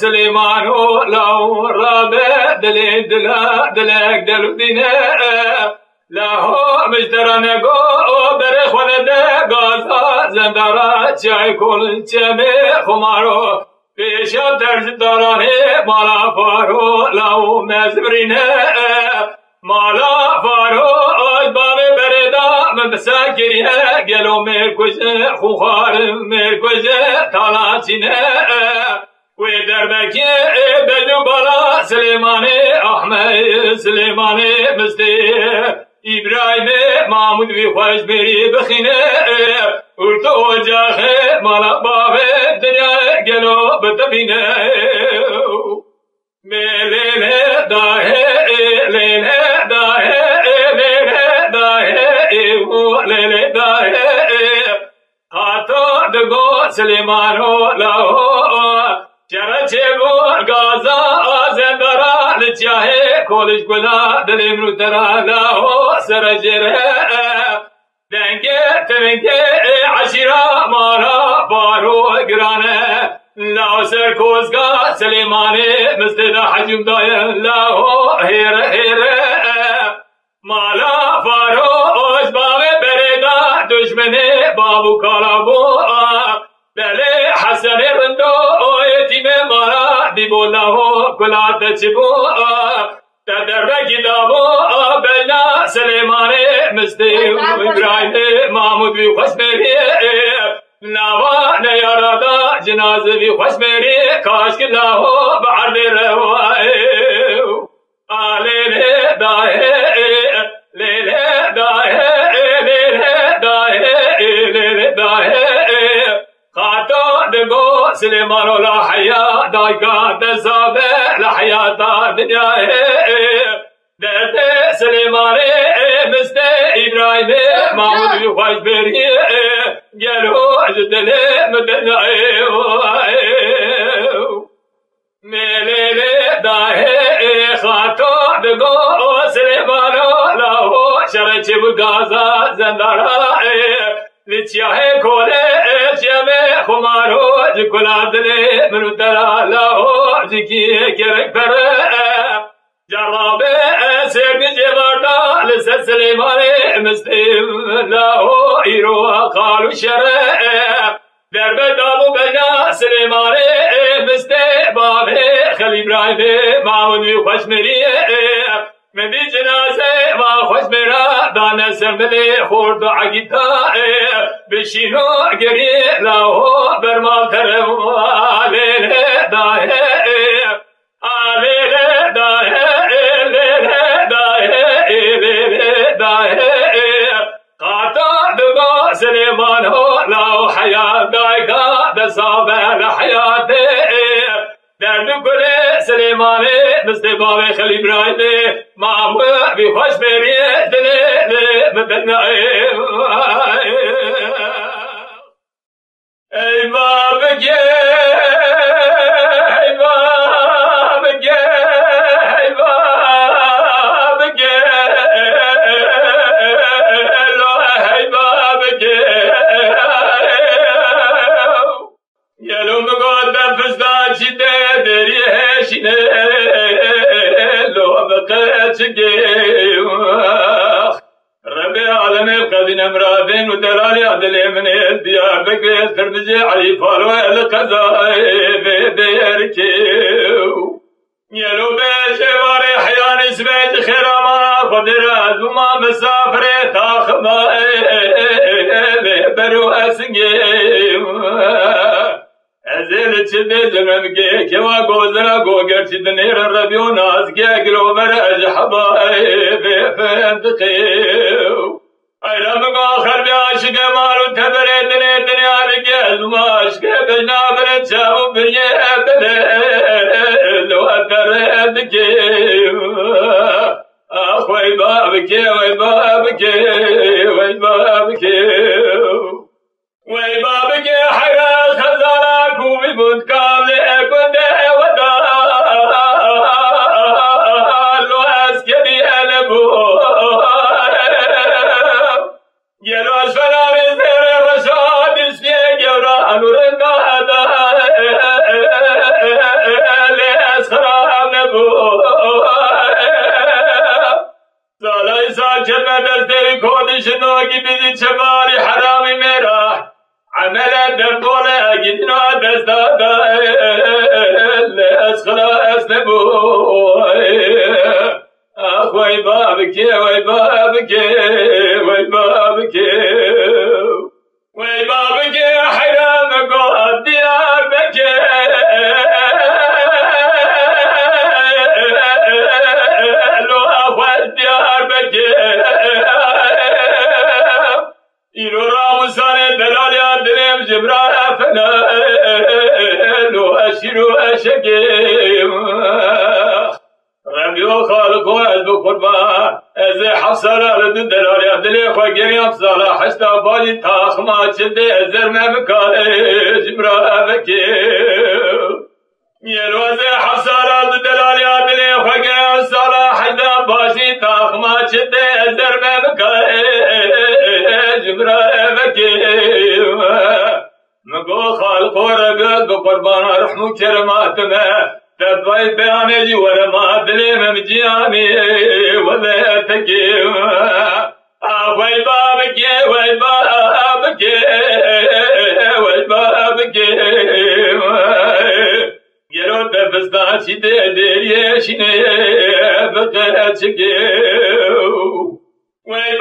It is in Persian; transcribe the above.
سليمانو لو رابع دلي دلا دلك دلو دينا لاهو مجدرنا قو برخ ونده غازا زندارا چای کل چمه خمارو پیشا درج دارانه مالا فارو لاو مزبرینه مالا فارو آج باب بردا مبساکریه گلو مرکوزه خوخار مرکوزه تالا چینه و دربکی بدو بالا سلیمانی احمد سلیمانی مستی ابراهیم محمود بی خوش بری بخینه ارتو اجاخه مالا باب دنیا گلو بتبینه لیله داهه لیله داهه لیله داهه لیله داهه خاطو دگو سلیمانو لاهو چرا چبو غازا زندرا لچاهه کولش گلا دلیم رو ترا لاهو سرجره دنگه تنگه عشیرا مارا بارو گرانه لاو سر کوزگا سلیمانی مستدا حجم دایم لاهو هیره هیره مالا فارو اوش باوه بردا دشمنی بابو کالابو بله حسن رندو یتیم مارا دیبو لاهو کلات چبو تدربکی دابو بلنا سلیمانی مستی ابراهیم محمود بی خوش بری نوا نیارادا جنازه بی خوش بری کاش که لاهو بعرد روائیو لیله داهه لیله داهه لیله داهه لیله داهه خاطو دگو سلیمانو لا حیا دایگا دزابه لا حیاتا دنیاه درد سلیمانی مست ابراهیم محمود بی خوش بری گلو جدل مدنعی لیله داهه خاطو دگو سلیمانو لاهو شرچ بگازا زندارا لچیاه کوله چمه خمارو جکلا دلی منو ترا لاهو جکی کرک پر جرابه سرگ جبارتا لسد سلیمانی مستیم لاهو ایرو قالو شره درب دابو بنا سلیمانی مستی بابه خلی ابراهیم محمود بی خوش مریه من بی جنازه ما خوش میرا دانه سرملی خورد و عگیتا بشینو گری لاهو برمال ترم لیله داهه لیله داهه لیله داهه لیله داهه قاطع دگو سلیمانو لاو حیات دایگا دسابه لحیاته درد گل سلیمانی مست باب خلی ابراهیم محمود بی خوش بری دل مدنعی ای بابگه ای بابگه ای بابگه ای بابگه یلو مگودم فزدان چیده دری هشینه لو بقیت چگیم رب عالم القدین امرادین و دلالی عدل من دیار بگیت کرمجی علی فالو القضای بیرکیو یلو بیشواری حیان اسمیت خیراما خودر ازوما مسافر تاخمای برو اسگیم ازل چده جنمگه که و گوزرا گوگر چدنیر ربیو نازگه گلوبر اجحبای بفندقیو ایرم آخر بی عاشق مارو تبره دنیا لگه ازما عشق بجنابر چاو بریه بله لو اتردگیو آخ وی بابکه وی بابکه وی بابکه وی بابکه حیرت خزانه کوبی بود کامل کنده و دار چما دستی کودش نوگی بیدی چماری حرامی میرا عمل دبوله گیدنا دستا خلاص نبو وای بابکی وای بابکی وای بابکی وای بابکی حرام گو دیار بکی لو اول دیار بکی ایرو راموسان دلالی آدنیم جبران افنا لو اشیرو اشکیم ربي وخالق وعز بقربان از حفصة لدن دلالي عبدالي خوكيري حفصة حشتا بالي تاخ ما تشدي ازر ما مكاري جبرا بكي يلو از حفصة لدن دلالي عبدالي خوكيري حفصة حشتا بالي تاخ ما تشدي ازر ما مكاري جبرا بكي مقو خالق وربي بقربان رحمو كرماتنا تبعي بياني ورما دليم مجياني ولا تكيم وي بابكي وي بابكي وي بابكي يرو تبستا شدي ديري شني بقرأ شكيو وي